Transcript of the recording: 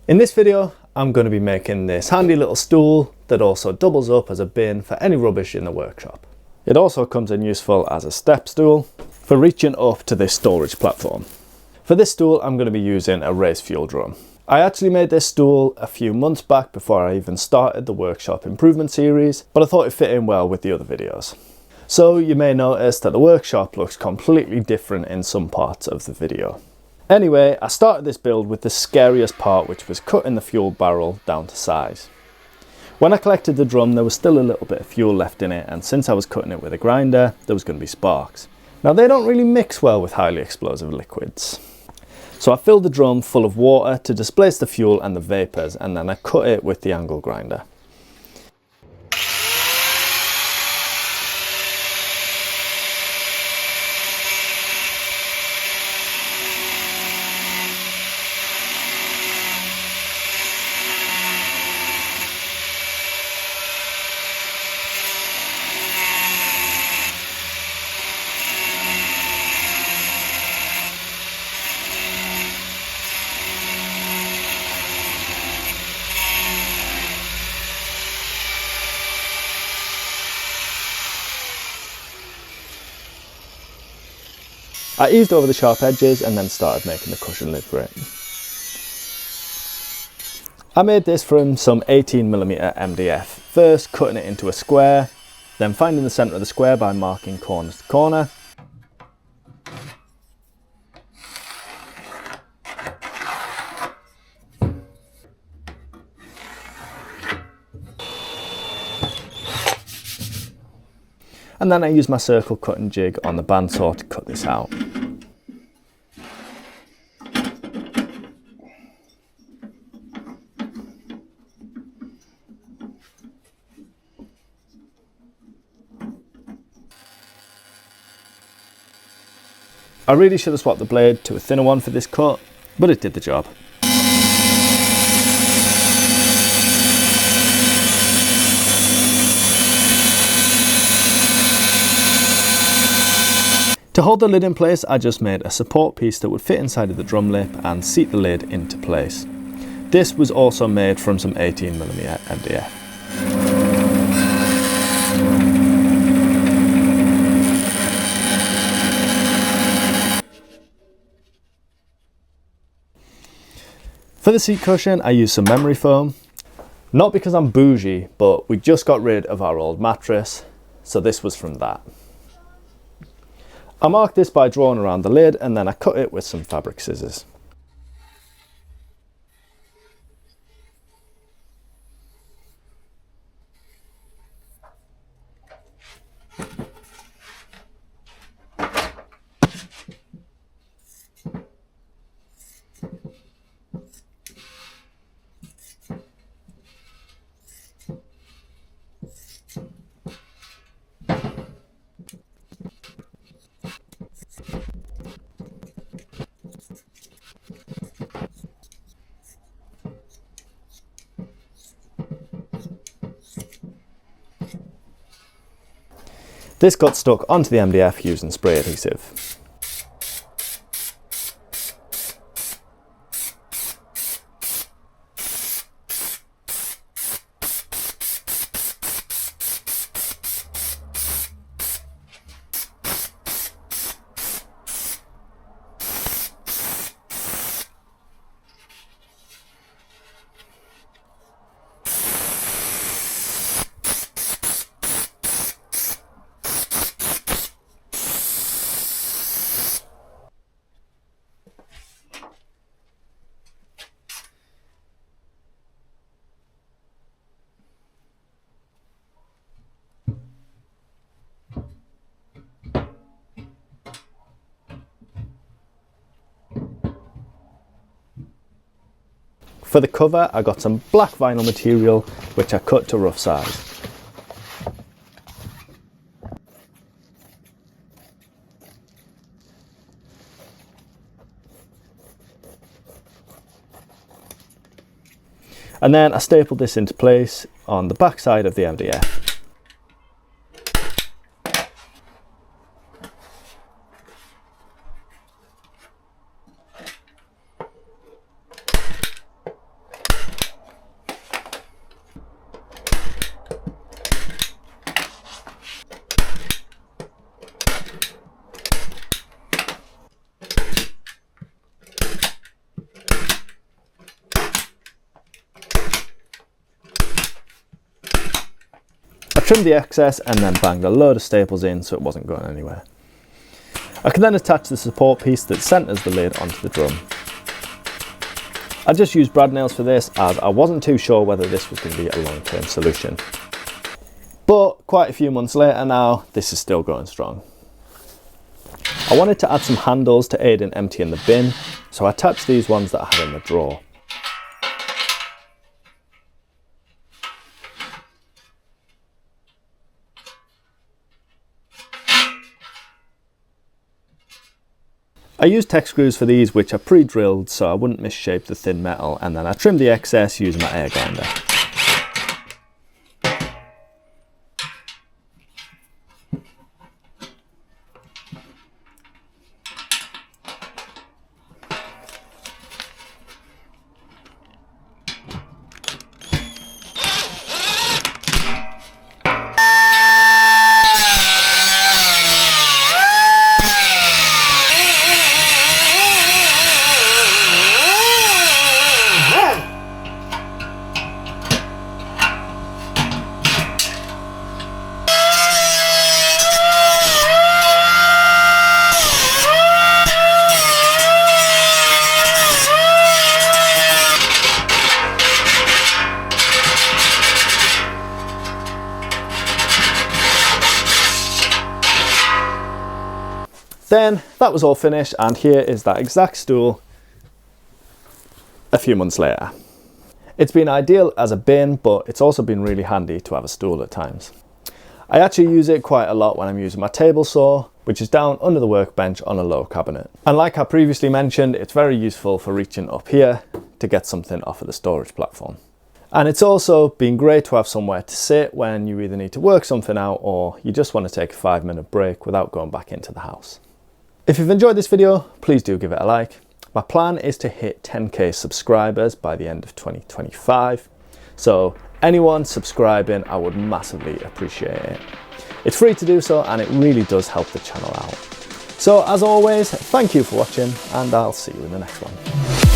In this video, I'm going to be making this handy little stool that also doubles up as a bin for any rubbish in the workshop. It also comes in useful as a step stool for reaching up to this storage platform. For this stool, I'm going to be using a raised fuel drum. I actually made this stool a few months back before I even started the workshop improvement series, but I thought it fit in well with the other videos. So you may notice that the workshop looks completely different in some parts of the video. Anyway, I started this build with the scariest part, which was cutting the fuel barrel down to size. When I collected the drum, there was still a little bit of fuel left in it, and since I was cutting it with a grinder, there was going to be sparks. Now they don't really mix well with highly explosive liquids. So I filled the drum full of water to displace the fuel and the vapours, and then I cut it with the angle grinder. I eased over the sharp edges and then started making the cushion lid for it. I made this from some 18mm MDF, first cutting it into a square, then finding the centre of the square by marking corner to corner. And then I used my circle cutting jig on the bandsaw to cut this out. I really should have swapped the blade to a thinner one for this cut, but it did the job. To hold the lid in place, I just made a support piece that would fit inside of the drum lip and seat the lid into place. This was also made from some 18mm MDF. For the seat cushion, I used some memory foam. Not because I'm bougie, but we just got rid of our old mattress, so this was from that. I marked this by drawing around the lid, and then I cut it with some fabric scissors. This got stuck onto the MDF using spray adhesive. For the cover, I got some black vinyl material, which I cut to rough size. And then I stapled this into place on the back side of the MDF. trimmed the excess and then banged a load of staples in so it wasn't going anywhere. I can then attach the support piece that centres the lid onto the drum. I just used brad nails for this as I wasn't too sure whether this was going to be a long-term solution. But quite a few months later now, this is still going strong. I wanted to add some handles to aid in emptying the bin, so I attached these ones that I had in the drawer. I used tech screws for these, which are pre-drilled so I wouldn't misshape the thin metal, and then I trimmed the excess using my air grinder. Then that was all finished, and here is that exact stool a few months later. It's been ideal as a bin, but it's also been really handy to have a stool at times. I actually use it quite a lot when I'm using my table saw, which is down under the workbench on a low cabinet. And like I previously mentioned, it's very useful for reaching up here to get something off of the storage platform. And it's also been great to have somewhere to sit when you either need to work something out or you just want to take a 5-minute break without going back into the house. If you've enjoyed this video, please do give it a like. My plan is to hit 10k subscribers by the end of 2025. So anyone subscribing, I would massively appreciate it. It's free to do so and it really does help the channel out. So as always, thank you for watching and I'll see you in the next one.